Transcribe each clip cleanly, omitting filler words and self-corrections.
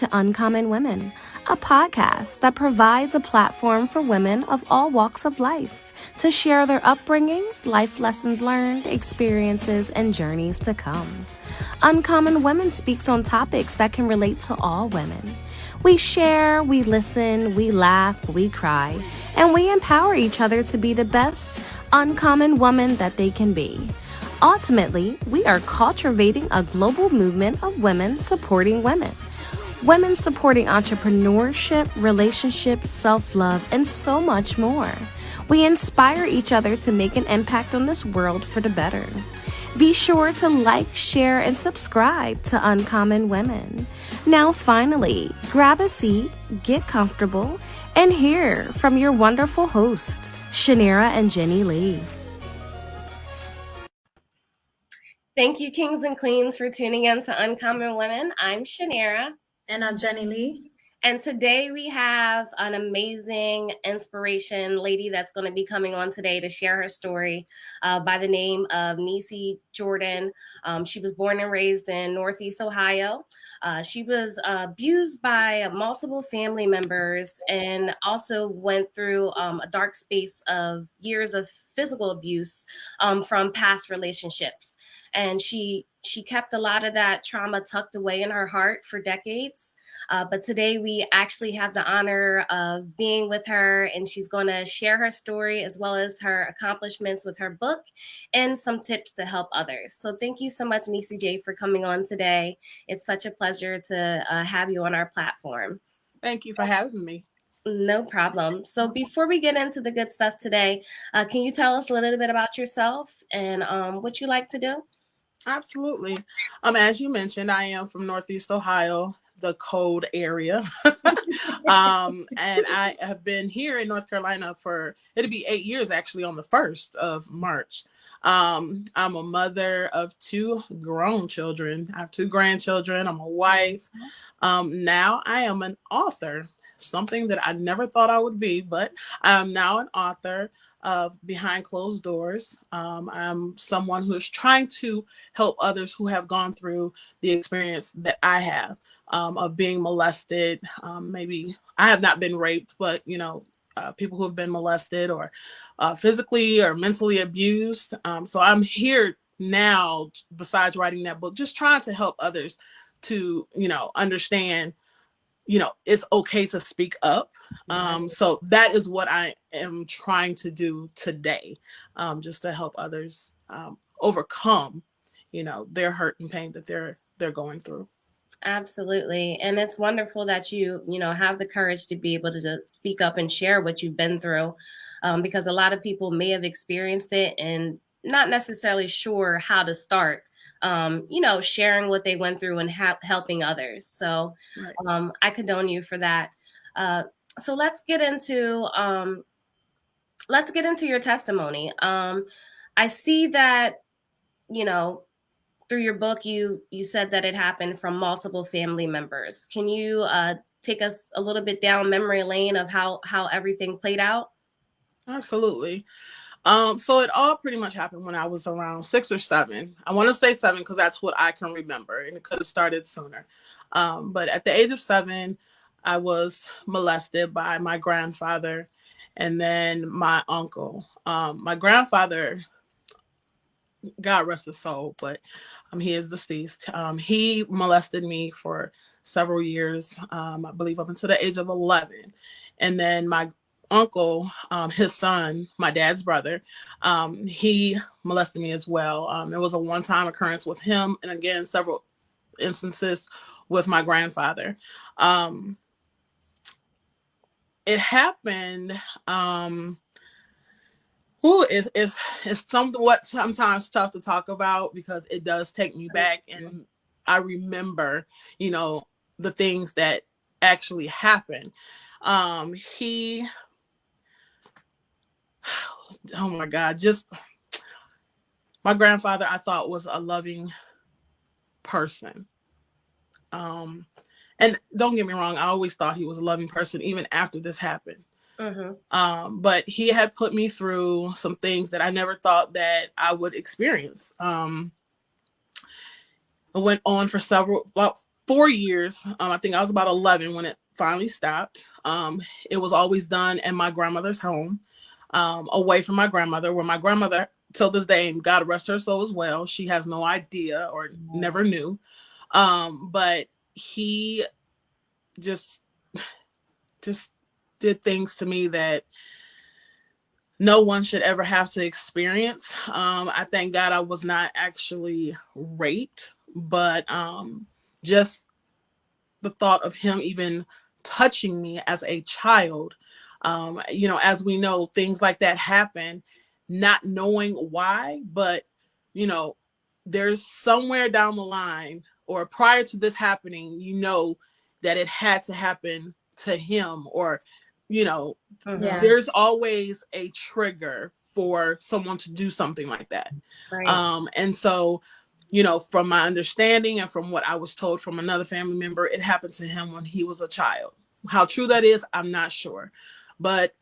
to Uncommon Women, a podcast that provides a platform for women of all walks of life to share their upbringings, life lessons learned, experiences, and journeys to come. Uncommon Women speaks on topics that can relate to all women. We share, we listen, we laugh, we cry, and we empower each other to be the best uncommon woman that they can be. Ultimately, we are cultivating a global movement of women supporting women. Women supporting entrepreneurship, relationships, self-love, and so much more. We inspire each other to make an impact on this world for the better. Be sure to like, share, and subscribe to Uncommon Women. Now finally, grab a seat, get comfortable, and hear from your wonderful hosts, Shanera and Jenny Lee. Thank you, kings and queens, for tuning in to Uncommon Women. I'm Shanera. And I'm Jenny Lee. And today we have an amazing inspiration lady that's going to be coming on today to share her story by the name of Neicee J. She was born and raised in Northeast Ohio. She was abused by multiple family members and also went through a dark space of years of physical abuse from past relationships. And she kept a lot of that trauma tucked away in her heart for decades. But today we actually have the honor of being with her, and she's going to share her story as well as her accomplishments with her book and some tips to help others. So thank you so much, Neicee J, for coming on today. It's such a pleasure to have you on our platform. Thank you for having me. No problem. So before we get into the good stuff today, can you tell us a little bit about yourself and what you like to do? Absolutely. As you mentioned, I am from Northeast Ohio, the cold area. And I have been here in North Carolina it'll be 8 years actually on the 1st of March. I'm a mother of 2 grown children. I have 2 grandchildren. I'm a wife. Now I am an author, something that I never thought I would be, but I'm now an author of Behind Closed Doors. I'm someone who's trying to help others who have gone through the experience that I have of being molested. Maybe I have not been raped, but people who have been molested or physically or mentally abused. So I'm here now, besides writing that book, just trying to help others to, understand it's okay to speak up. So that is what I am trying to do today, just to help others overcome, their hurt and pain that they're going through. Absolutely. And it's wonderful that you have the courage to be able to speak up and share what you've been through, because a lot of people may have experienced it and not necessarily sure how to start. Sharing what they went through and helping others. So I condone you for that. So let's get into your testimony. I see that, through your book, you said that it happened from multiple family members. Can you take us a little bit down memory lane of how everything played out? Absolutely. So it all pretty much happened when I was around 6 or 7. I want to say 7 because that's what I can remember, and it could have started sooner. But at the age of 7, I was molested by my grandfather and then my uncle. My grandfather, God rest his soul, but he is deceased. He molested me for several years, I believe up until the age of 11. And then my uncle, his son, my dad's brother, he molested me as well. It was a one-time occurrence with him, and again, several instances with my grandfather. It happened. It's somewhat sometimes tough to talk about because it does take me back, and I remember, the things that actually happened. Oh my God, just my grandfather, I thought was a loving person. And don't get me wrong, I always thought he was a loving person, even after this happened. Mm-hmm. But he had put me through some things that I never thought that I would experience. It went on for 4 years. I think I was about 11 when it finally stopped. It was always done in my grandmother's home, away from my grandmother, where my grandmother, till this day, God rest her soul as well, she has no idea or never knew. But he just just did things to me that no one should ever have to experience. I thank God I was not actually raped, but just the thought of him even touching me as a child, as we know, things like that happen, not knowing why, but, you know, there's somewhere down the line or prior to this happening, that it had to happen to him, or, there's always a trigger for someone to do something like that. Right. And so, from my understanding and from what I was told from another family member, it happened to him when he was a child. How true that is, I'm not sure. But,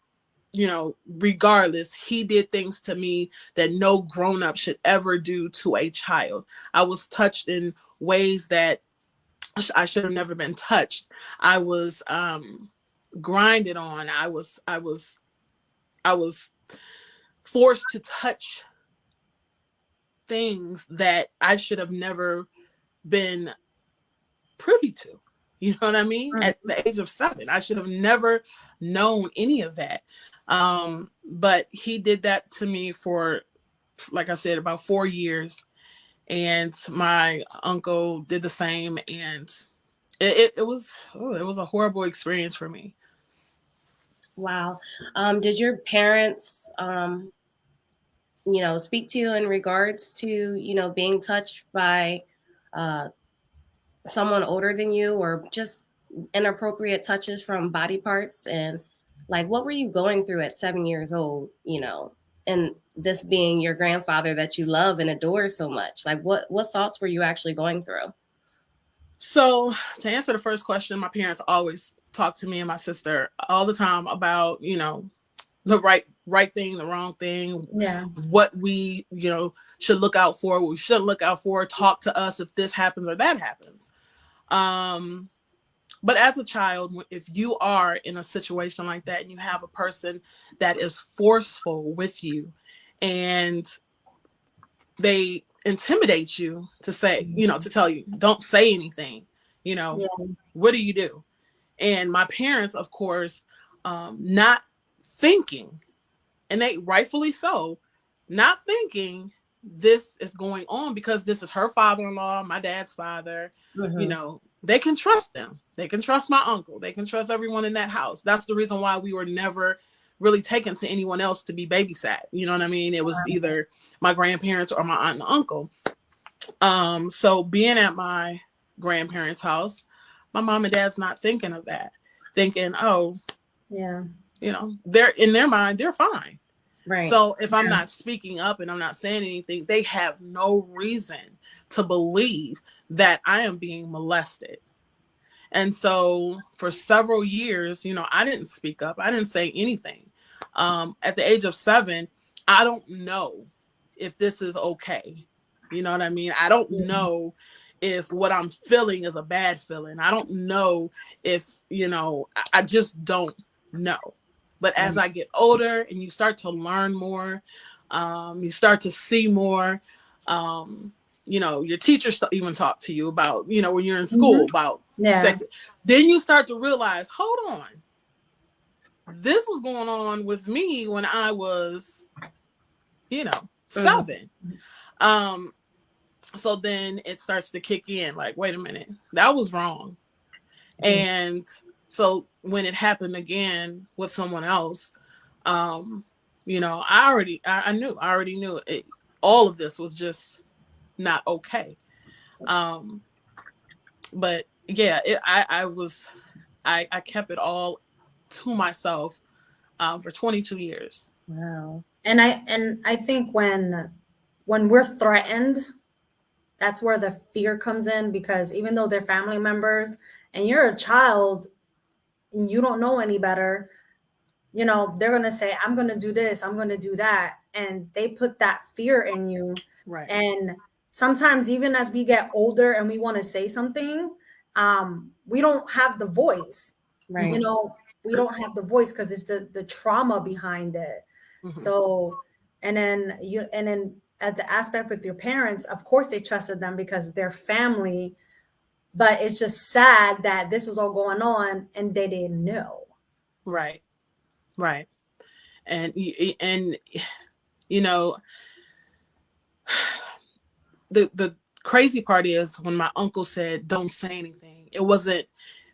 regardless, he did things to me that no grown up should ever do to a child. I was touched in ways that I should have never been touched. I was grinded on. I was forced to touch things that I should have never been privy to. You know what I mean? At the age of 7, I should have never known any of that. But he did that to me for, like I said, about 4 years. And my uncle did the same. And it was a horrible experience for me. Wow. Did your parents, speak to you in regards to, being touched by uh, someone older than you, or just inappropriate touches from body parts? And like, what were you going through at 7 years old, and this being your grandfather that you love and adore so much? Like, what thoughts were you actually going through? So, to answer the first question, my parents always talk to me and my sister all the time about, the right thing, the wrong thing, what we, should look out for, what we shouldn't look out for, talk to us if this happens or that happens. But as a child, if you are in a situation like that and you have a person that is forceful with you and they intimidate you to say, to tell you, don't say anything, what do? And my parents, of course, not thinking, and they rightfully so, not thinking this is going on because this is her father-in-law, my dad's father. They can trust them. They can trust my uncle. They can trust everyone in that house. That's the reason why we were never really taken to anyone else to be babysat. You know what I mean? It was either my grandparents or my aunt and uncle. So being at my grandparents' house, my mom and dad's not thinking of that. Thinking, oh, yeah, they're in their mind, they're fine. Right. So if I'm not speaking up and I'm not saying anything, they have no reason to believe that I am being molested. And so for several years, I didn't speak up. I didn't say anything. At the age of 7, I don't know if this is okay. You know what I mean? I don't know if what I'm feeling is a bad feeling. I don't know if, I just don't know. But as I get older and you start to learn more, you start to see more, your teachers even talk to you about, when you're in school about sex. Then you start to realize, hold on, this was going on with me when I was, 7. So then it starts to kick in like, wait a minute, that was wrong. And so when it happened again with someone else, I already knew it, all of this was just not okay. But yeah, I kept it all to myself, for 22 years. Wow. And I think when we're threatened, that's where the fear comes in, because even though they're family members and you're a child and you don't know any better, they're going to say, I'm going to do this, I'm going to do that. And they put that fear in you. Right. And sometimes even as we get older and we want to say something, we don't have the voice. Right. You know, we don't have the voice because it's the trauma behind it. Mhm. So, and then as the aspect with your parents, of course they trusted them because they're family, but it's just sad that this was all going on and they didn't know. Right. Right. And you know, the crazy part is when my uncle said, "Don't say anything." It wasn't.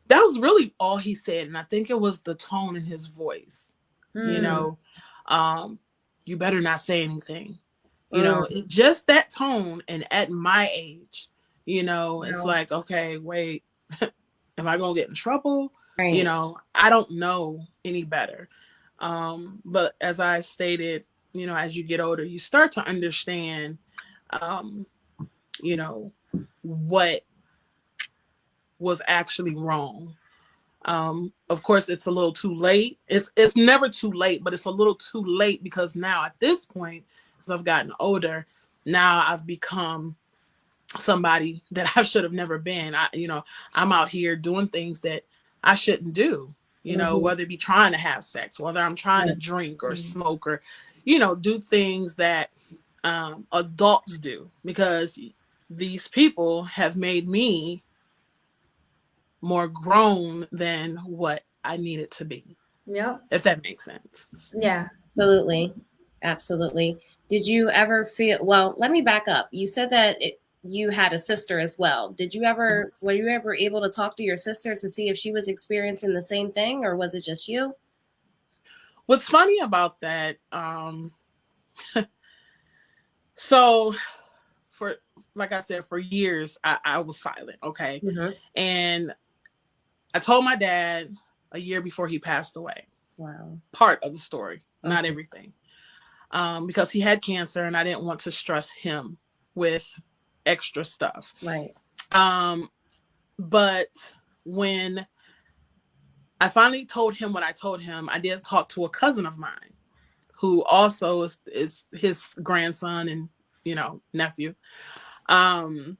That was really all he said, and I think it was the tone in his voice. You Mm, know, you better not say anything. You know, Mm. just that tone, and at my age, it's no. like, okay, wait, am I gonna get in trouble? Right. I don't know any better. But as I stated, as you get older, you start to understand, um, you know, what was actually wrong. Of course, it's a little too late. It's never too late, but it's a little too late because now at this point, as I've gotten older, now I've become somebody that I should have never been. I'm out here doing things that I shouldn't do. Mhm. Whether it be trying to have sex, whether I'm trying to Right. drink or Mm. smoke or, do things that adults do because these people have made me more grown than what I needed to be, Yep. if that makes sense. Yeah. Absolutely. Absolutely. Did you ever feel, well, let me back up. You said that you had a sister as well. Were you ever able to talk to your sister to see if she was experiencing the same thing, or was it just you? What's funny about that, so for, like I said, for years, I was silent, okay? Mm-hmm. And I told my dad a year before he passed away, Wow. part of the story, not Okay. everything, because he had cancer and I didn't want to stress him with extra stuff. Right. Um, but when I finally told him what I told him, I did talk to a cousin of mine who also is his grandson and, nephew. Um,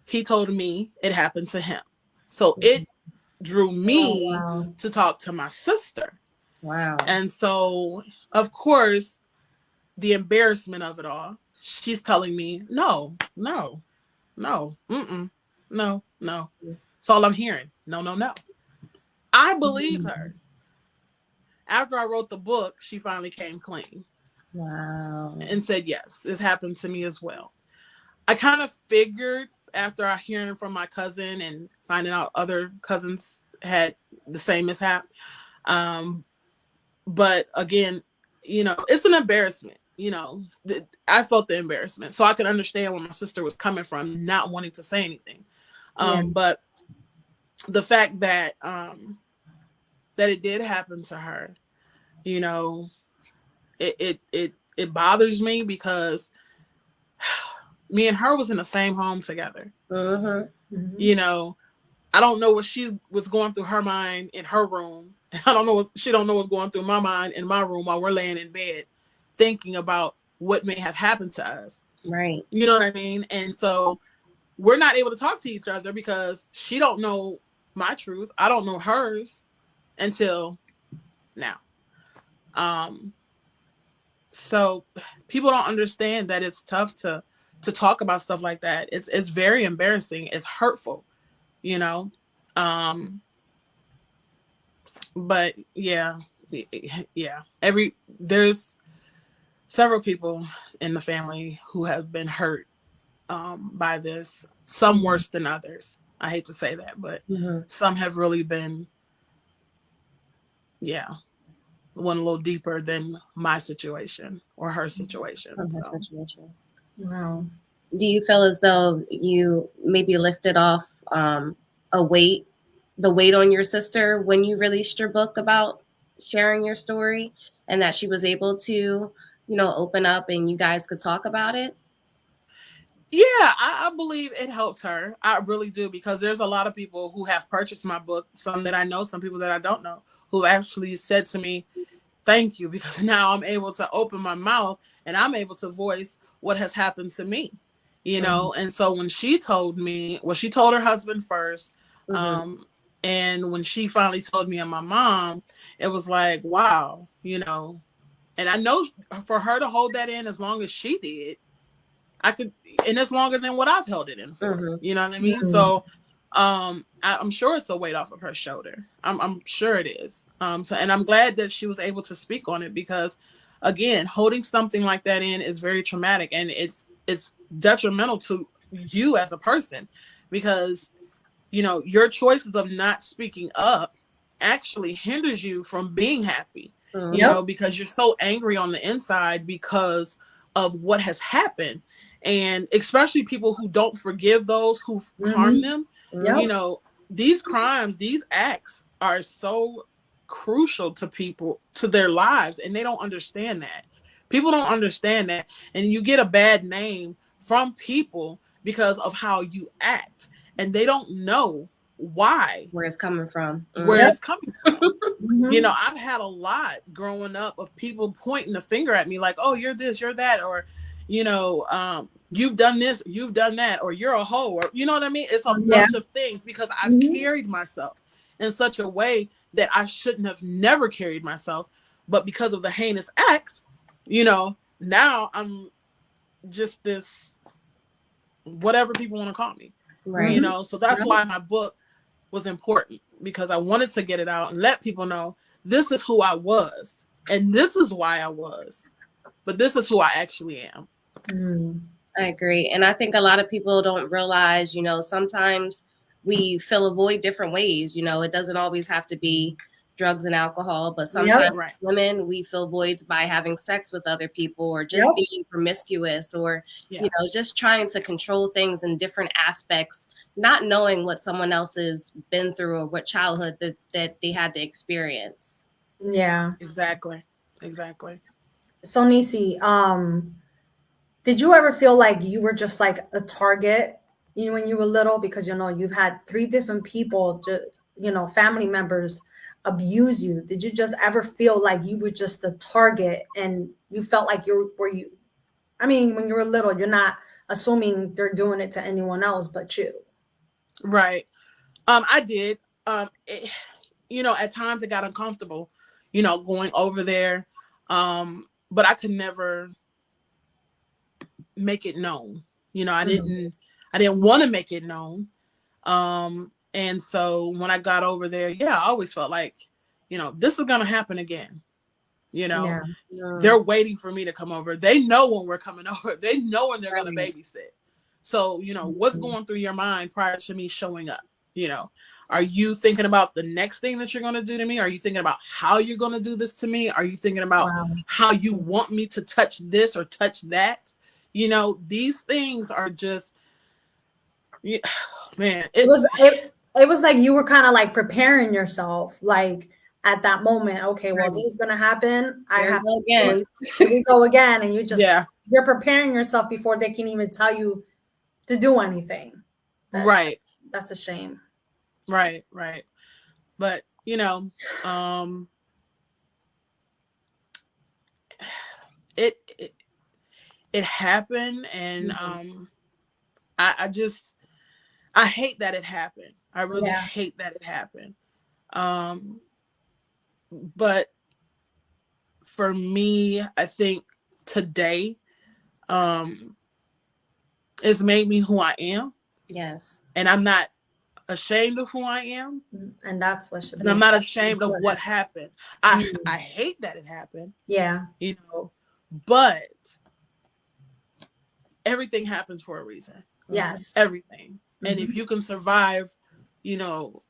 he told me it happened to him. So Mhm. it drew Oh me wow. to talk to my sister. Wow. And so, of course, the embarrassment of it all, she's telling me, no, no, no, no, no. That's all I'm hearing. No, no, no. I believed her. After I wrote the book, she finally came clean Wow. and said, yes, this happened to me as well. I kind of figured after I hearing from my cousin and finding out other cousins had the same mishap. But again, it's an embarrassment. I felt the embarrassment. So I could understand where my sister was coming from, not wanting to say anything. Yeah. But the fact that that it did happen to her, you know, it bothers me because me and her was in the same home together. Mm-hmm. Mm-hmm. I don't know what she was going through her mind in her room. I don't know what she don't know what's going through my mind in my room while we're laying in bed, thinking about what may have happened to us. Right. You know what I mean? And so we're not able to talk to each other because she don't know my truth. I don't know hers until now. Um, so people don't understand that it's tough to talk about stuff like that. It's very embarrassing. It's hurtful, you know. Um, but yeah, yeah. There's several people in the family who have been hurt by this. Some worse than others. I hate to say that, but Mm-hmm. some have really been, yeah, one a little deeper than my situation or her situation. From her So situation. Wow. Do you feel as though you maybe lifted off a weight, the weight on your sister when you released your book about sharing your story, and that she was able to, open up and you guys could talk about it? yeah, I believe it helped her. I really do because there's a lot of people who have purchased my book, some that I know, some people that I don't know, who actually said to me, thank you, because now I'm able to open my mouth and I'm able to voice what has happened to me, Mm-hmm. And so when she told me, well, she told her husband first, Mm-hmm. And when she finally told me and my mom, it was like, wow, you know, and I know for her to hold that in as long as she did, I could, and it's longer than what I've held it in for. Mm-hmm. You know what I mean? Mm-hmm. So, I'm sure it's a weight off of her shoulder. I'm sure it is. So, and I'm glad that she was able to speak on it because, again, holding something like that in is very traumatic and it's detrimental to you as a person because, you know, your choices of not speaking up actually hinders you from being happy, you Yep. know, because you're so angry on the inside because of what has happened. And especially people who don't forgive those who harm Mm-hmm. them, Yep. you know, these crimes, these acts are so crucial to people, to their lives, and they don't understand that. People don't understand that. And you get a bad name from people because of how you act and they don't know why, Where it's coming from. where Yep. it's coming from. You know, Mm-hmm. I've had a lot growing up of people pointing the finger at me like, oh, you're this, you're that, or, you know, you've done this, you've done that, or you're a hoe, or, you know what I mean? It's a Yeah. bunch of things because I've Mm-hmm. carried myself in such a way that I shouldn't have never carried myself. But because of the heinous acts, you know, now I'm just this, whatever people want to call me, Right. you Mm-hmm. know? So that's Yep. why my book was important because I wanted to get it out and let people know this is who I was and this is why I was, but this is who I actually am. Mm-hmm. I agree. And I think a lot of people don't realize, you know, sometimes we fill a void different ways. You know, it doesn't always have to be drugs and alcohol, but Yep. sometimes Right. women, we fill voids by having sex with other people or just Yep. being promiscuous or, Yeah. you know, just trying to control things in different aspects, not knowing what someone else has been through or what childhood that they had to experience. Yeah. Exactly. Exactly. So Neicee, did you ever feel like you were just like a target, you know, when you were little? Because you know you've had three different people, you know, family members abuse you. Did you just ever feel like you were just the target, and you felt like you? I mean, when you were little, you're not assuming they're doing it to anyone else but you. Right. I did. You know, at times it got uncomfortable, you know, going over there. But I could never make it known. You know, Mhm. I didn't want to make it known. And so when I got over there, yeah, I always felt like, you know, this is gonna happen again. You know, Yeah. they're waiting for me to come over. They know when we're coming over. They know when they're gonna Right. babysit. So, you know, what's Mhm. going through your mind prior to me showing up? You know, are you thinking about the next thing that you're gonna do to me? Are you thinking about how you're gonna do this to me? Are you thinking about Wow. how you want me to touch this or touch that? You know, these things are just, yeah, man, It was it was like you were kind of like preparing yourself, like at that moment. Okay, well, this is gonna happen. I There we have go to. again. Here we go again, and yeah, you're preparing yourself before they can even tell you to do anything. That right, that's a shame. right. But you know, um, it it happened, and Mhm. I just I hate that it happened. I really Yeah. hate that it happened. Um, but for me, I think today, um, it's made me who I am, Yes. and I'm not ashamed of who I am, And that's what should and be I'm not ashamed of what important. happened. Mhm. I hate that it happened, Yeah. you know, but everything happens for a reason. Yes. Everything. And if Mhm. you can survive, you know,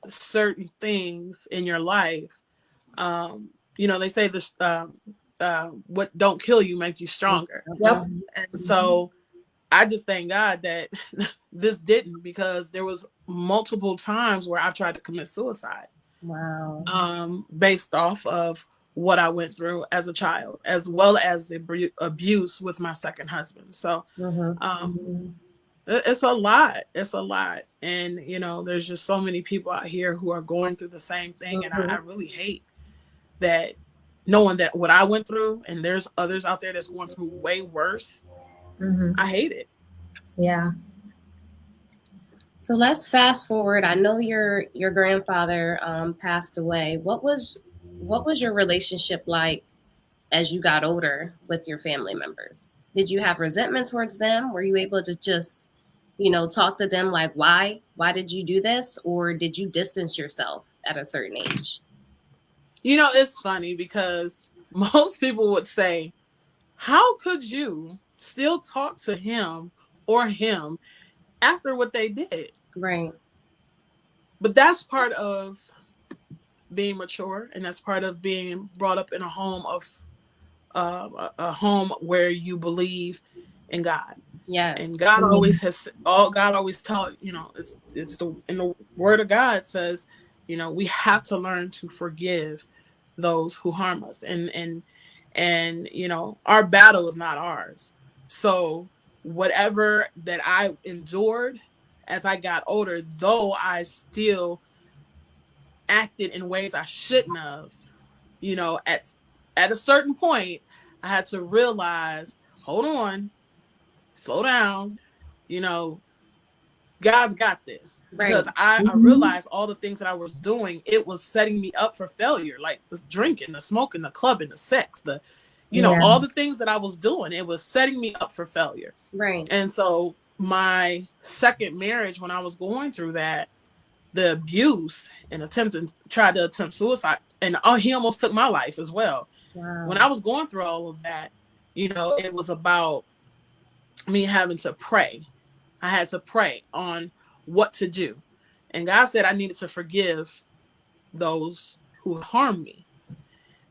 certain things in your life, you know, they say this, what don't kill you makes you stronger. Yep. Mhm. And so I just thank God that this didn't, because there was multiple times where I've tried to commit suicide, Wow. based off of what I went through as a child, as well as the abuse with my second husband. So, Mm-hmm. um, Mhm. it's a lot. It's a lot. And, you know, there's just so many people out here who are going through the same thing. And I Mm-hmm. really hate that, knowing that what I went through and there's others out there that's going through way worse. Mhm. I hate it. Yeah. So let's fast forward. I know your grandfather passed away. What was your relationship like as you got older with your family members? Did you have resentment towards them? Were you able to just, talk to them like, why did you do this? Or did you distance yourself at a certain age? It's funny because most people would say, how could you still talk to him or him after what they did? Right. But that's part of being mature, and that's part of being brought up in a home of a home where you believe in God. Yes. And God always has God always taught, it's the in the word of God says, we have to learn to forgive those who harm us. And our battle is not ours. So whatever that I endured as I got older, though I still acted in ways I shouldn't have, at a certain point, I had to realize, hold on, slow down, you know, God's got this. Right. Because I realized all the things that I was doing, it was setting me up for failure. Like the drinking, the smoking, the clubbing, the sex, all the things that I was doing, it was setting me up for failure. Right. And so my second marriage, when I was going through that, the abuse and tried to attempt suicide, and he almost took my life as well. Wow. When I was going through all of that, it was about me having to pray. I had to pray on what to do. And God said I needed to forgive those who harmed me.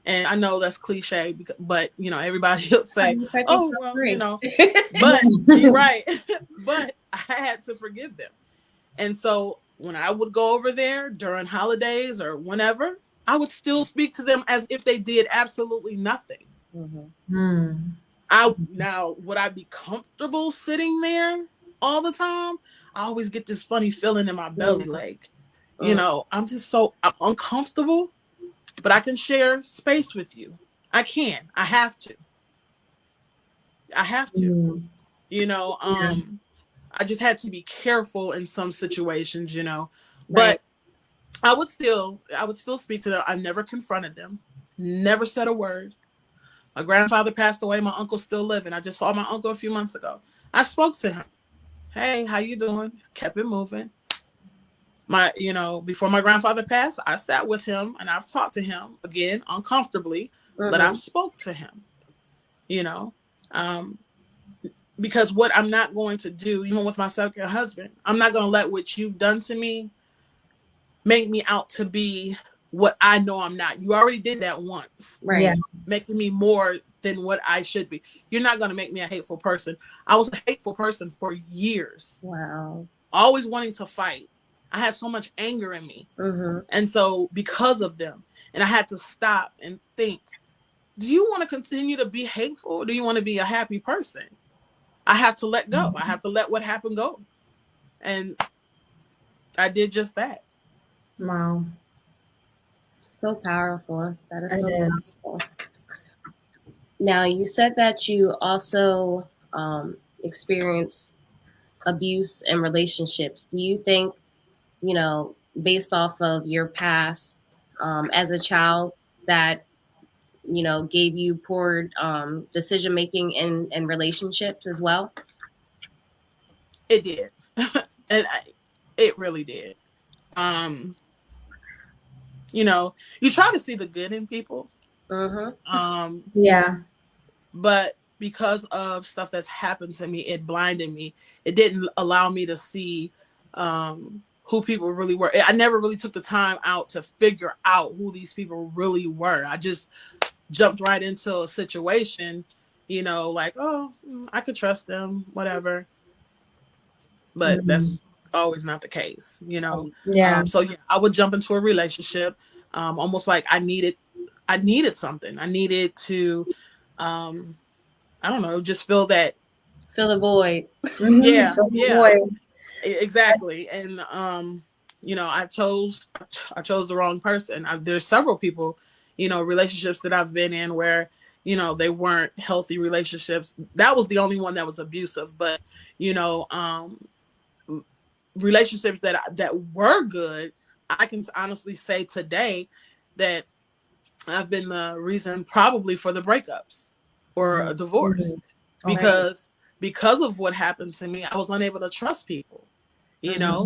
And I know that's cliche, but everybody will say, "Oh, well, but you're right." But I had to forgive them. And so when I would go over there during holidays or whenever, I would still speak to them as if they did absolutely nothing. Mm-hmm. Now, would I be comfortable sitting there all the time? I always get this funny feeling in my belly, like, I'm I'm uncomfortable, but I can share space with you. I have to. I just had to be careful in some situations, but Right. I would still speak to them. I never confronted them, never said a word. My grandfather passed away. My uncle's still living. I just saw my uncle a few months ago. I spoke to him. Hey, how you doing? Kept it moving. Before my grandfather passed, I sat with him and I've talked to him again, uncomfortably, but I've spoke to him, because what I'm not going to do, even with my second husband, I'm not going to let what you've done to me make me out to be what I know I'm not. You already did that once. Right. Yeah. Making me more than what I should be. You're not going to make me a hateful person. I was a hateful person for years. Wow. Always wanting to fight. I had so much anger in me. And so because of them, and I had to stop and think, do you want to continue to be hateful, or do you want to be a happy person? I have to let go. I have to let what happened go. And I did just that. Wow. So powerful. That is so powerful. Now, you said that you also experienced abuse in relationships. Do you think, based off of your past as a child, that, gave you poor decision making in relationships as well? It did. And it really did. You try to see the good in people. Yeah. But because of stuff that's happened to me, it blinded me. It didn't allow me to see who people really were. I never really took the time out to figure out who these people really were. I just jumped right into a situation, like, oh, I could trust them, whatever. But that's always not the case, Yeah. So yeah, I would jump into a relationship, almost like I needed something. I needed to, I don't know, just fill the void. Yeah, exactly. And I chose the wrong person. There's several people, relationships that I've been in where they weren't healthy relationships. That was the only one that was abusive, but relationships that were good, I can honestly say today that I've been the reason probably for the breakups or a divorce, Okay. because of what happened to me. I was unable to trust people,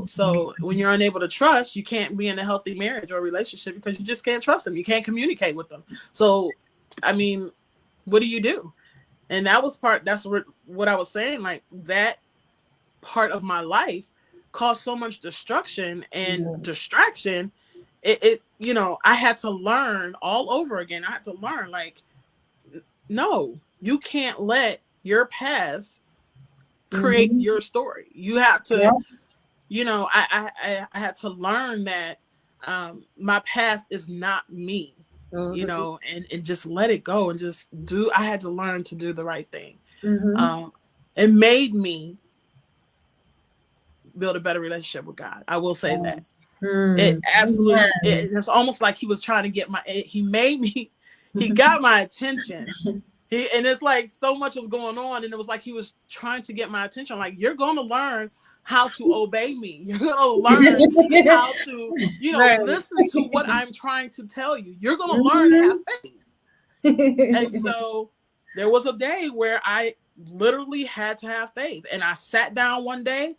so when you're unable to trust, you can't be in a healthy marriage or relationship because you just can't trust them. You can't communicate with them. So, I mean, what do you do? And that's what I was saying, like that part of my life caused so much destruction and distraction. I had to learn all over again. I had to learn, like, no, you can't let your past create your story. You have to, I had to learn that my past is not me, and just let it go and just I had to learn to do the right thing. It made me build a better relationship with God. I will say that. It absolutely, it's almost like he was trying to he got my attention. And it's like so much was going on, and it was like he was trying to get my attention. Like, you're going to learn how to obey me. You're going to learn how to, listen to what I'm trying to tell you. You're going to learn to have faith. And so there was a day where I literally had to have faith. And I sat down one day,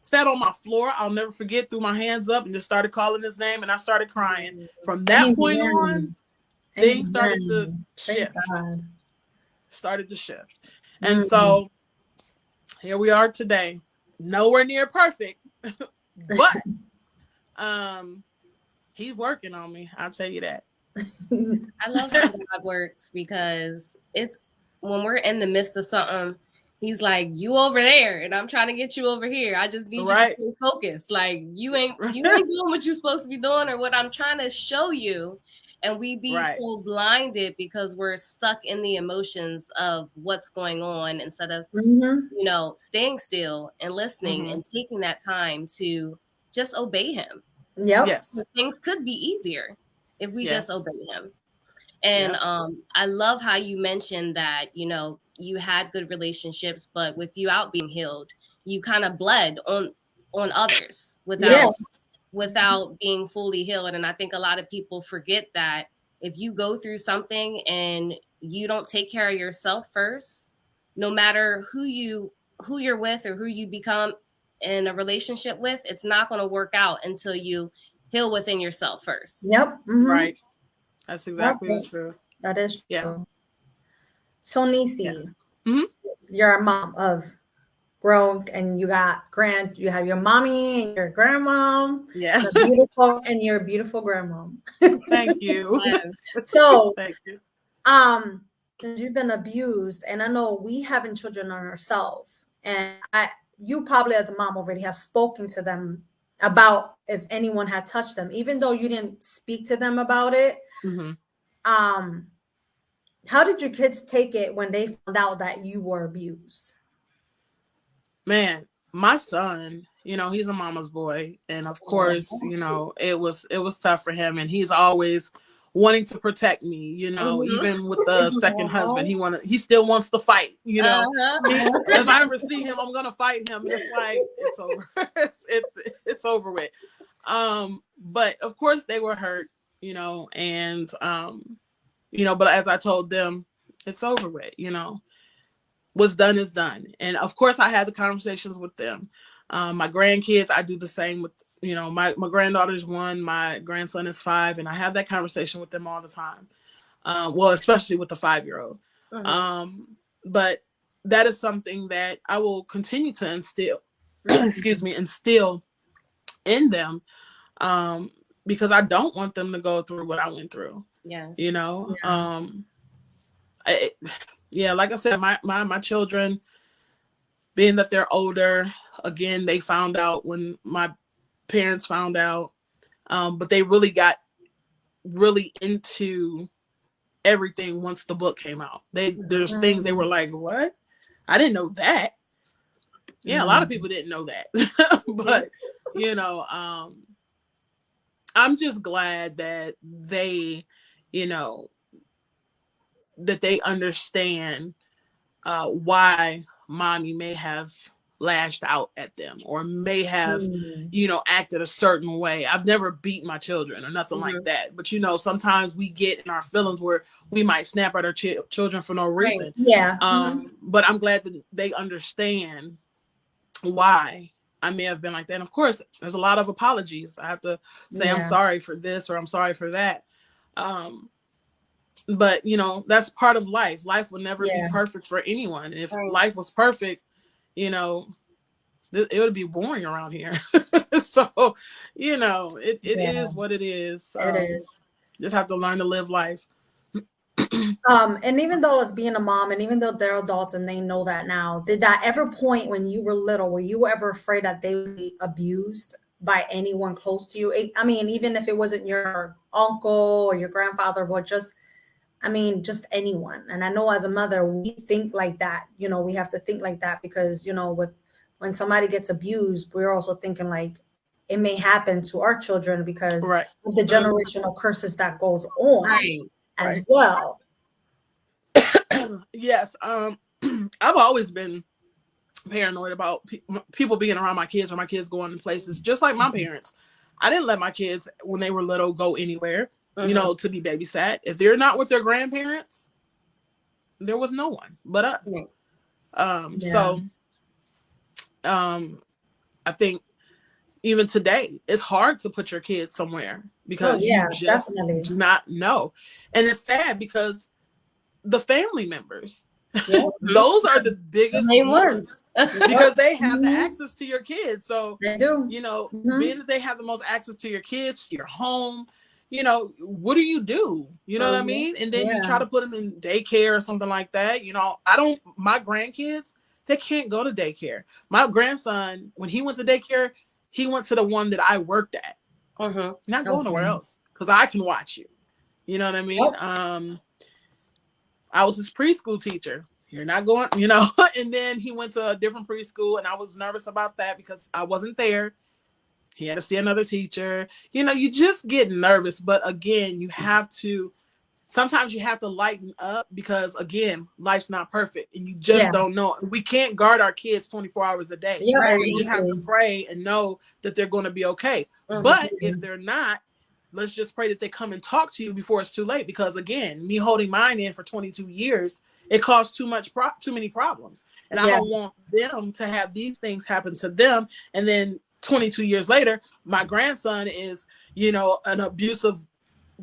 sat on my floor, I'll never forget, threw my hands up and just started calling his name, and I started crying. From that point on, things started to shift. And so here we are today, nowhere near perfect, but he's working on me. I'll tell you that. I love how God works, because it's when we're in the midst of something, he's like, you over there, and I'm trying to get you over here. I just need you to stay focused. Like, you ain't doing what you're supposed to be doing, or what I'm trying to show you. And we be so blinded because we're stuck in the emotions of what's going on, instead of, staying still and listening and taking that time to just obey him. Yes. Things could be easier if we just obey him. And I love how you mentioned that, you had good relationships, but with you out being healed, you kind of bled on others without being fully healed. And I think a lot of people forget that if you go through something and you don't take care of yourself first, no matter who you're with or who you become in a relationship with, it's not going to work out until you heal within yourself first. Right. That's exactly the truth. That is true. Yeah. So Neicee, you're a mom of grown, and you have your mommy and your grandmom. Yes. You're a beautiful grandmom. Thank you. So thank you. Since you've been abused, and I know we having children on ourselves, and you probably as a mom already have spoken to them about if anyone had touched them, even though you didn't speak to them about it. How did your kids take it when they found out that you were abused? Man, my son, he's a mama's boy, and of course, it was tough for him, and he's always wanting to protect me, even with the second husband, he still wants to fight, if I ever see him, I'm gonna fight him. It's like, it's over. it's over with. But of course they were hurt, and but as I told them, it's over with. What's done is done. And of course I had the conversations with them. My grandkids, I do the same with, my granddaughter's 1, my grandson is 5, and I have that conversation with them all the time. Well, especially with the 5-year-old. But that is something that I will continue to instill, instill in them, because I don't want them to go through what I went through. Yes. Like I said, my children, being that they're older, again, they found out when my parents found out, but they really got into everything once the book came out. There's things they were like, what? I didn't know that. Yeah, a lot of people didn't know that. But, I'm just glad that they, that they understand why mommy may have lashed out at them or may have, acted a certain way. I've never beat my children or nothing like that. But, sometimes we get in our feelings where we might snap at our children for no reason. Right. Yeah. But I'm glad that they understand why I may have been like that. And of course, there's a lot of apologies. I have to say, I'm sorry for this or I'm sorry for that. But, that's part of life. Life will never be perfect for anyone. And if life was perfect, it would be boring around here. So, it is what it is. It is. Just have to learn to live life. And even though it's being a mom, and even though they're adults and they know that now, did that ever point when you were little, were you ever afraid that they would be abused by anyone close to you? I mean, even if it wasn't your uncle or your grandfather, but just anyone. And I know as a mother, we think like that. We have to think like that because, when somebody gets abused, we're also thinking like it may happen to our children because of the generational curses that goes on as well. Yes. I've always been paranoid about people being around my kids or my kids going to places, just like my parents. I didn't let my kids, when they were little, go anywhere. To be babysat. If they're not with their grandparents, there was no one but us. So I think even today, it's hard to put your kids somewhere because you just do not know. And it's sad because the family members, those are the biggest ones because they have the access to your kids. So, they do. being that they have the most access to your kids, your home, what do? You know what I mean? And then you try to put them in daycare or something like that. My grandkids, they can't go to daycare. My grandson, when he went to daycare, he went to the one that I worked at. Not going nowhere else because I can watch you. You know what I mean? I was his preschool teacher. You're not going, and then he went to a different preschool and I was nervous about that because I wasn't there. He had to see another teacher. You just get nervous. But again, sometimes you have to lighten up because, again, life's not perfect and you just don't know. We can't guard our kids 24 hours a day. We just have to pray and know that they're going to be okay. But if they're not, let's just pray that they come and talk to you before it's too late. Because, again, me holding mine in for 22 years, it caused too many problems. And I don't want them to have these things happen to them. And then 22 years later, my grandson is, an abusive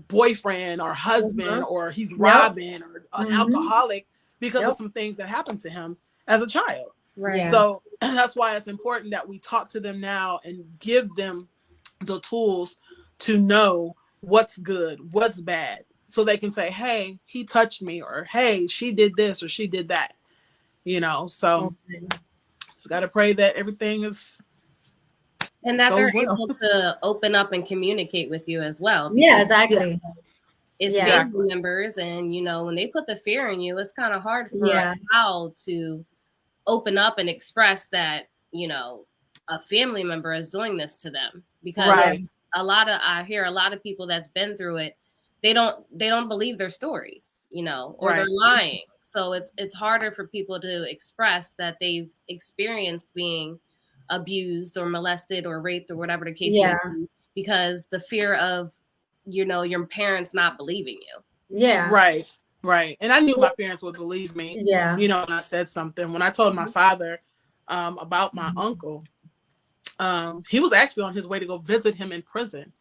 boyfriend or husband, or he's robbing or an alcoholic because of some things that happened to him as a child. So that's why it's important that we talk to them now and give them the tools to know what's good, what's bad, so they can say, hey, he touched me, or hey, she did this or she did that. So just got to pray that everything is. And that they're able to open up and communicate with you as well. Yeah, exactly. It's family members, and when they put the fear in you, it's kind of hard for a child to open up and express that a family member is doing this to them. Because I hear a lot of people that's been through it, they don't believe their stories, or they're lying. So it's harder for people to express that they've experienced being abused or molested or raped or whatever the case may be, because the fear of your parents not believing you. Right. And I knew my parents would believe me. When I said something. When I told my father about my uncle, he was actually on his way to go visit him in prison.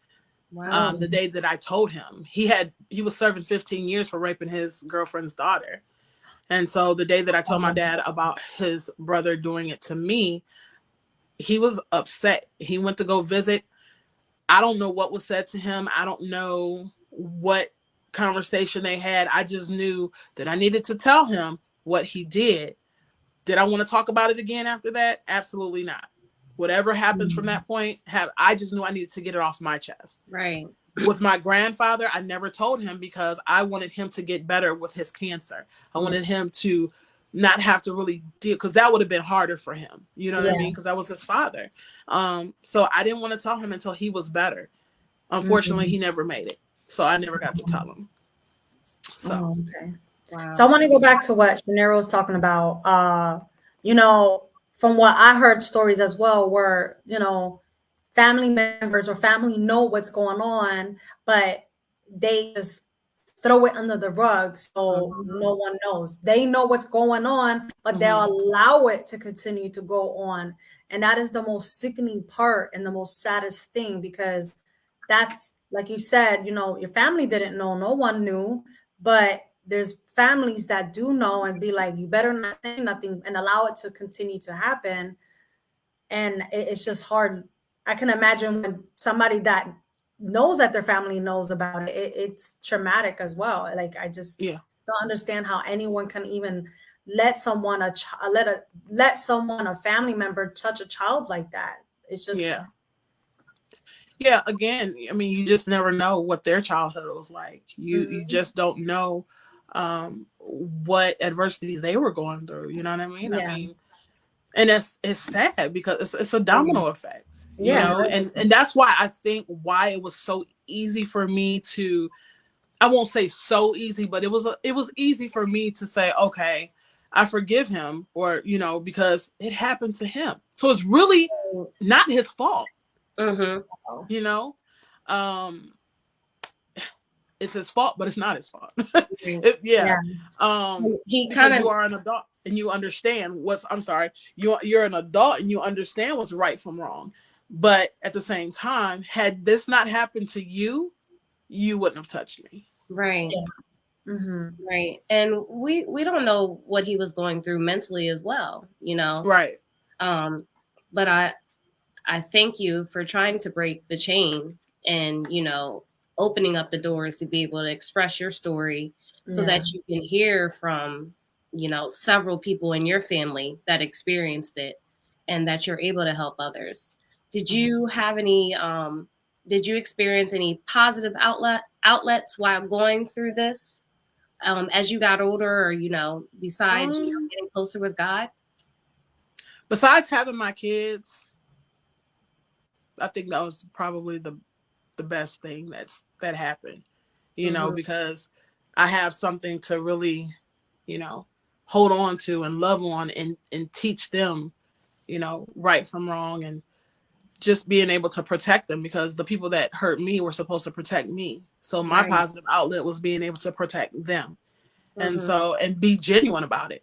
The day that I told him, he was serving 15 years for raping his girlfriend's daughter. And so the day that I told my dad about his brother doing it to me, he was upset. He went to go visit. I don't know what was said to him. I don't know what conversation they had. I just knew that I needed to tell him what he did. Did I want to talk about it again after that? Absolutely not. Whatever happens from that point, I just knew I needed to get it off my chest. Right. With my grandfather, I never told him because I wanted him to get better with his cancer. I wanted him to not have to really deal, because that would have been harder for him. You know what I mean? Because that was his father. So I didn't want to tell him until he was better. Unfortunately, he never made it. So I never got to tell him. So, okay. Wow. So I want to go back to what Shanera was talking about. from what I heard stories as well, where, family members or family know what's going on, but they just throw it under the rug so no one knows. They know what's going on, but they'll allow it to continue to go on. And that is the most sickening part and the most saddest thing, because that's, like you said, your family didn't know, no one knew, but there's families that do know and be like, you better not say nothing, and allow it to continue to happen. And it's just hard. I can imagine when somebody that knows that their family knows about it, it's traumatic as well. Like, I just don't understand how anyone can even let someone, a family member touch a child like that. It's just again, I mean, you just never know what their childhood was like. You just don't know what adversities they were going through. You know what I mean? I mean, and it's sad because it's a domino effect, you know, and that's why I think why it was so easy for me to, I won't say so easy, but it was easy for me to say, okay, I forgive him, or, because it happened to him. So it's really not his fault. You know, it's his fault, but it's not his fault. He because you are an adult and you understand you're an adult and you understand what's right from wrong. But at the same time, had this not happened to you, you wouldn't have touched me. Right. Right. And we don't know what he was going through mentally as well, Right. But I thank you for trying to break the chain and, opening up the doors to be able to express your story so that you can hear from, several people in your family that experienced it and that you're able to help others. Did you have any, did you experience any positive outlets while going through this as you got older, or, besides getting closer with God? Besides having my kids, I think that was probably the best thing that happened, because I have something to really, hold on to and love on and teach them, right from wrong, and just being able to protect them, because the people that hurt me were supposed to protect me. So my positive outlet was being able to protect them. And so, and be genuine about it,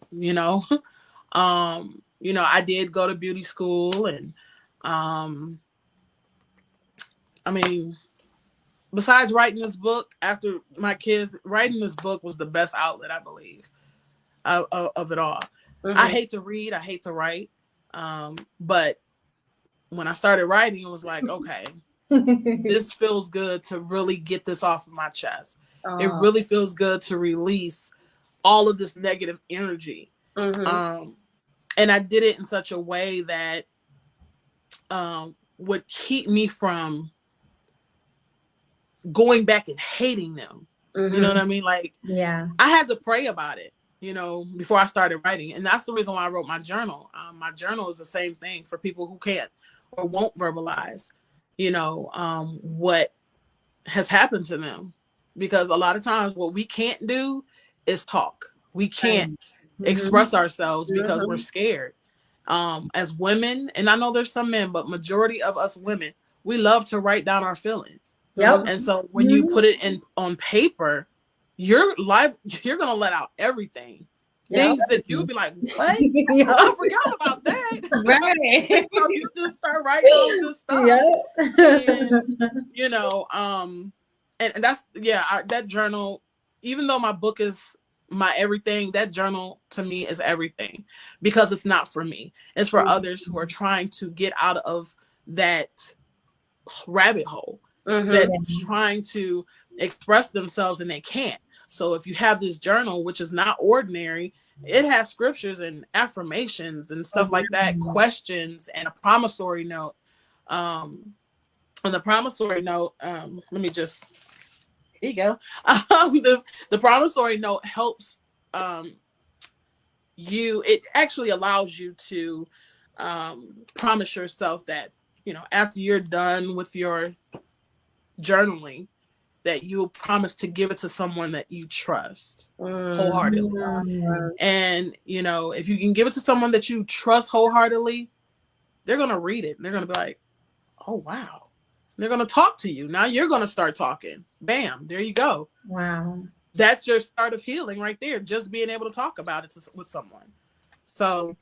I did go to beauty school, and I mean, besides writing this book, after my kids, writing this book was the best outlet, I believe, of it all. I hate to read, I hate to write, but when I started writing, it was like, okay, this feels good to really get this off of my chest. It really feels good to release all of this negative energy. And I did it in such a way that would keep me from going back and hating them. You know what I mean? Like, I had to pray about it, before I started writing. And that's the reason why I wrote my journal. My journal is the same thing for people who can't or won't verbalize, what has happened to them. Because a lot of times what we can't do is talk. We can't express ourselves because we're scared. As women, and I know there's some men, but majority of us women, we love to write down our feelings. And so when you put it on paper, you're gonna let out everything. Things that you would be like, what? I forgot about that. Right. So you just start writing all this stuff. And that's that journal, even though my book is my everything, that journal to me is everything, because it's not for me. It's for others who are trying to get out of that rabbit hole, that's trying to express themselves and they can't. So if you have this journal, which is not ordinary, it has scriptures and affirmations and stuff like that, questions, and a promissory note. On the promissory note, let me just, here you go. The promissory note helps it actually allows you to promise yourself that, after you're done with your journaling, that you'll promise to give it to someone that you trust wholeheartedly. And, you know, if you can give it to someone that you trust wholeheartedly, they're going to read it. And they're going to be like, oh, wow. They're going to talk to you. Now you're going to start talking. Bam. There you go. Wow. That's your start of healing right there. Just being able to talk about it with someone. So,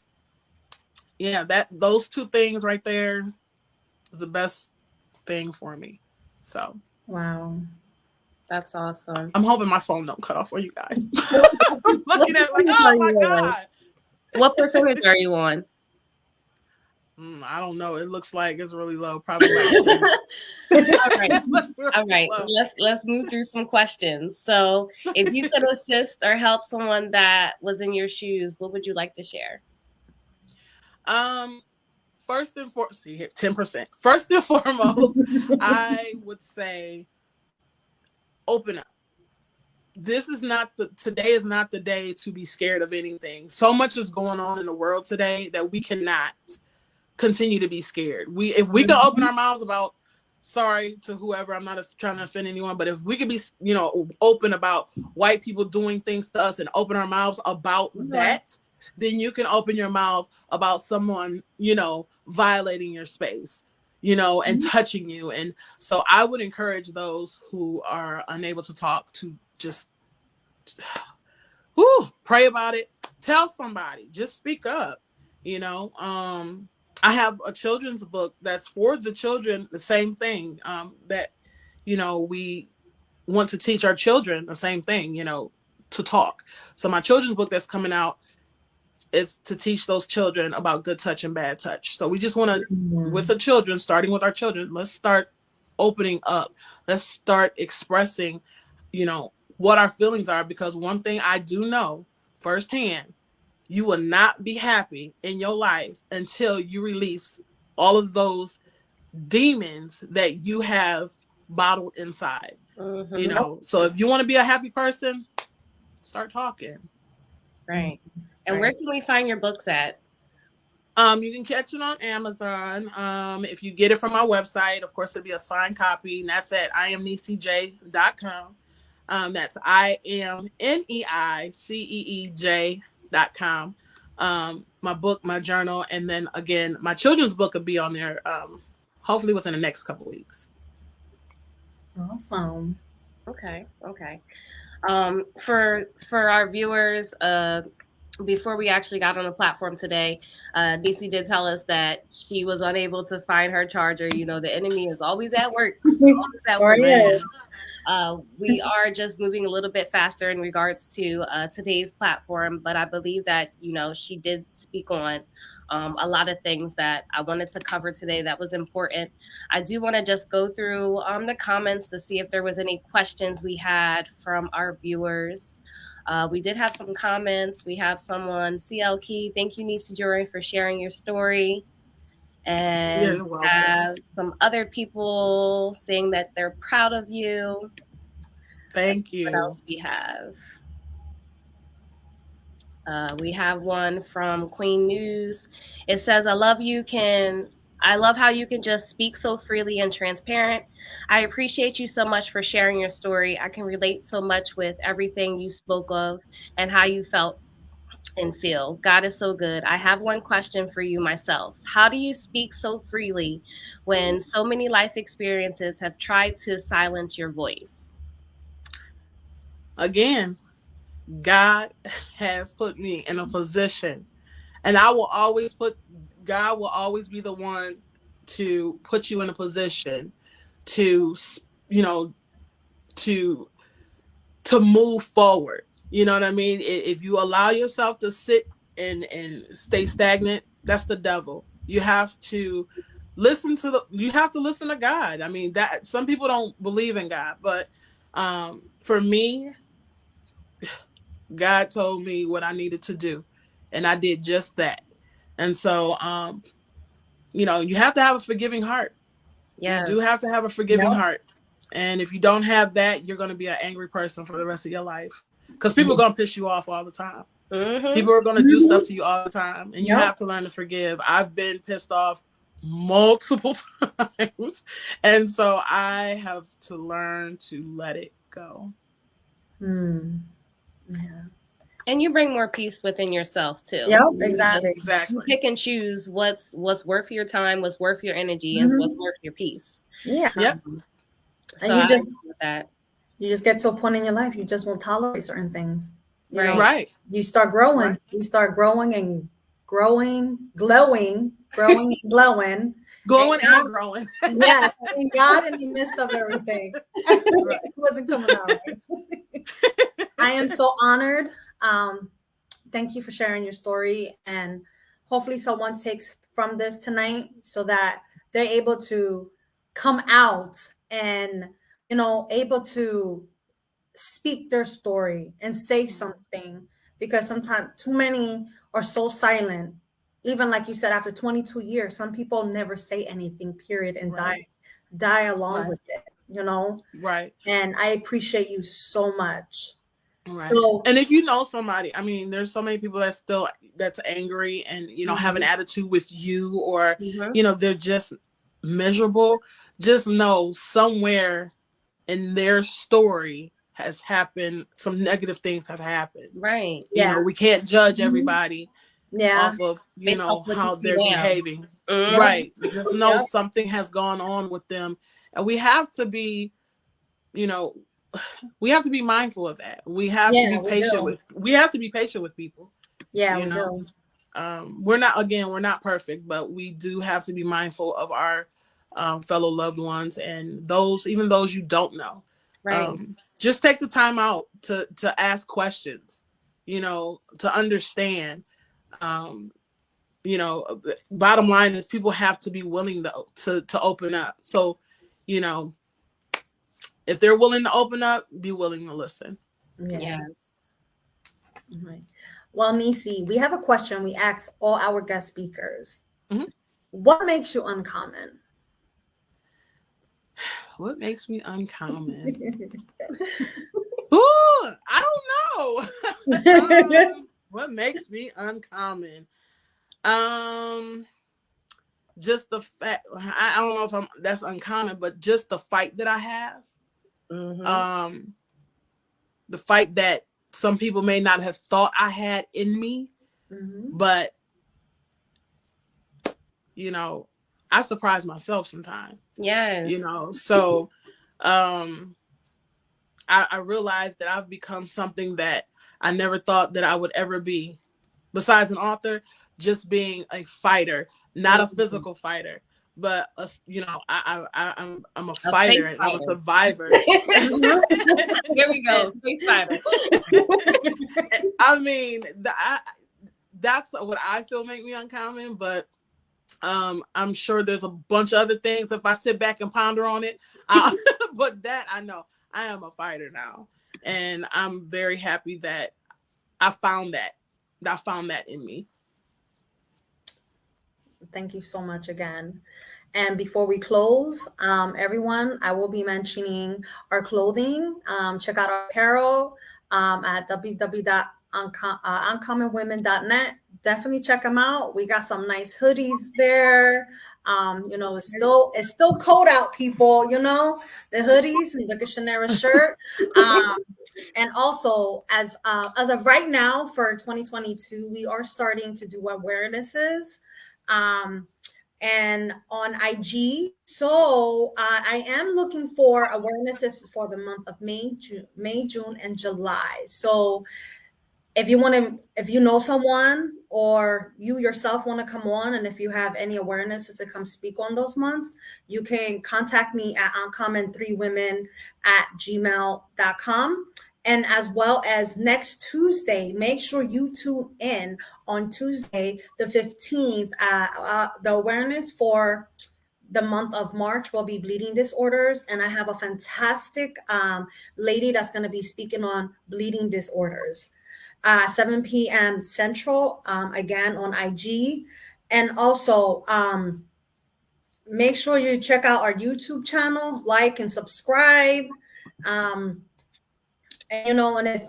yeah, those two things right there is the best thing for me. So, wow. That's awesome. I'm hoping my phone don't cut off for you guys. I'm looking at it like, oh my God. What percentage are you on? I don't know. It looks like it's really low. Probably like All right. really All right. low. Let's move through some questions. So if you could assist or help someone that was in your shoes, what would you like to share? First and foremost, see here, 10%. First and foremost, I would say open up. Today is not the day to be scared of anything. So much is going on in the world today that we cannot continue to be scared. If we can open our mouths about, sorry to whoever, I'm not trying to offend anyone, but if we could be, you know, open about white people doing things to us and open our mouths about that, then you can open your mouth about someone, you know, violating your space, you know, and touching you. And so I would encourage those who are unable to talk to just pray about it. Tell somebody, just speak up, you know. I have a children's book that's for the children, the same thing, that, you know, we want to teach our children the same thing, you know, to talk. So my children's book that's coming out is to teach those children about good touch and bad touch. So we just want to, with the children, starting with our children, let's start opening up. Let's start expressing, you know, what our feelings are, because one thing I do know firsthand, you will not be happy in your life until you release all of those demons that you have bottled inside. You know, so if you want to be a happy person, start talking. Right. And where can we find your books at? You can catch it on Amazon. If you get it from my website, of course, it'll be a signed copy, and that's at IamNeiceyJ.com. That's IamNeiceyJ.com. My book, my journal, and then again, my children's book will be on there, hopefully within the next couple weeks. Awesome. Okay. For our viewers, before we actually got on the platform today, Neicee did tell us that she was unable to find her charger. You know, the enemy is always at work. We are just moving a little bit faster in regards to today's platform, but I believe that, you know, she did speak on a lot of things that I wanted to cover today that was important. I do want to just go through the comments to see if there was any questions we had from our viewers. We did have some comments. We have someone, CL Key. Thank you, Neicee J, for sharing your story. And we have some other people saying that they're proud of you. Thank you. What else we have? We have one from Queen News. It says, I love how you can just speak so freely and transparent. I appreciate you so much for sharing your story. I can relate so much with everything you spoke of and how you felt and feel. God is so good. I have one question for you myself. How do you speak so freely when so many life experiences have tried to silence your voice? Again, God has put me in a position, and God will always be the one to put you in a position to, you know, to move forward. You know what I mean? If you allow yourself to sit and stay stagnant, that's the devil. You have to listen to God. I mean, that some people don't believe in God, but for me, God told me what I needed to do, and I did just that. And so, you know, you have to have a forgiving heart. Yes. You do have to have a forgiving heart. And if you don't have that, you're going to be an angry person for the rest of your life, because people are going to piss you off all the time. People are going to do stuff to you all the time, and you have to learn to forgive. I've been pissed off multiple times. And so I have to learn to let it go. Yeah. And you bring more peace within yourself too. Yep, You exactly. you pick and choose what's worth your time, what's worth your energy, and what's worth your peace. Yeah. Yep. So And you I just agree with that. you just get to a point in your life you just won't tolerate certain things. You know, Right. you start growing. Right. You start growing and growing, glowing, growing and glowing. Glowing God, and growing. yes, and God in the midst of everything. It wasn't coming out right. I am so honored. Thank you for sharing your story, and hopefully someone takes from this tonight so that they're able to come out and, you know, able to speak their story and say something, because sometimes too many are so silent. Even like you said, after 22 years, some people never say anything, period, and Right. die along Right. with it, you know. Right. And I appreciate you so much. Right. So And if you know somebody, I mean, there's so many people that's angry and, you know, have an attitude with you, or, you know, they're just miserable. Just know somewhere in their story has happened, some negative things have happened. Right. You yeah. know, we can't judge Mhm. everybody Yeah. off of, you Based off know, what you how see they're now. behaving. Mhm. Right. Just know Yep. something has gone on with them. And we have to be, you know, we have to be mindful of that. We have to Yeah, be we patient do. with people, Yeah, you we know. do. We're not perfect, but we do have to be mindful of our fellow loved ones, and even those you don't know. Right. Just take the time out to ask questions, you know, to understand. Um, you know, bottom line is people have to be willing to open up. So, you know, if they're willing to open up, be willing to listen. Yeah. Yes. Right. Well, Neicee, we have a question we ask all our guest speakers. Mhm. What makes you uncommon? What makes me uncommon? Ooh, I don't know. What makes me uncommon? Um, just the fact, I don't know if that's uncommon, but just the fight that I have. Um, the fight that some people may not have thought I had in me, but you know, I surprise myself sometimes. Yes. You know, so um I realized that I've become something that I never thought that I would ever be. Besides an author, just being a fighter, not a physical fighter, but you know, I'm a A fighter faith and I'm a fighter. survivor. There we go. Faith fighter. I mean, that's what I feel make me uncommon, but I'm sure there's a bunch of other things if I sit back and ponder on it. But that I know I am a fighter now, and I'm very happy that I found that. I found that in me. Thank you so much again. And before we close, everyone, I will be mentioning our clothing. Check out our apparel at www.uncommonwomen.net. Definitely check them out. We got some nice hoodies there. You know, it's still cold out, people. You know, the hoodies and the Gashanera shirt. And also, as of right now for 2022, we are starting to do awarenesses. And on IG. So I am looking for awarenesses for the month of May, June, and July. So if you know someone or you yourself want to come on, and if you have any awarenesses to come speak on those months, you can contact me at uncommon3women@gmail.com. And as well as next Tuesday, make sure you tune in on Tuesday, the 15th. The awareness for the month of March will be bleeding disorders. And I have a fantastic lady that's going to be speaking on bleeding disorders. 7 p.m. Central, again on IG. And also, make sure you check out our YouTube channel, like and subscribe. And, you know, and if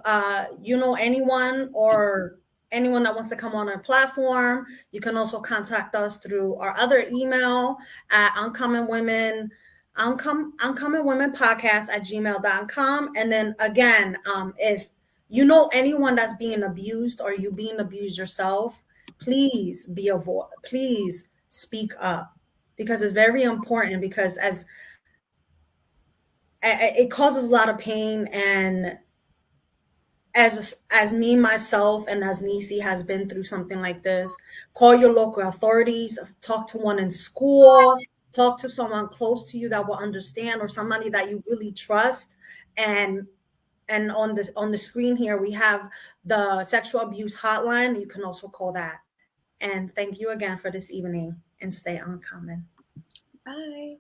you know anyone or anyone that wants to come on our platform, you can also contact us through our other email at uncommonwomenpodcast@gmail.com. And then again, if you know anyone that's being abused or you being abused yourself, please be a voice. Please speak up, because it's very important, because as it causes a lot of pain. And as me myself and as Neicee has been through something like this, call your local authorities, talk to one in school, talk to someone close to you that will understand, or somebody that you really trust. And on the screen here we have the sexual abuse hotline. You can also call that. And thank you again for this evening, and stay uncommon. Bye.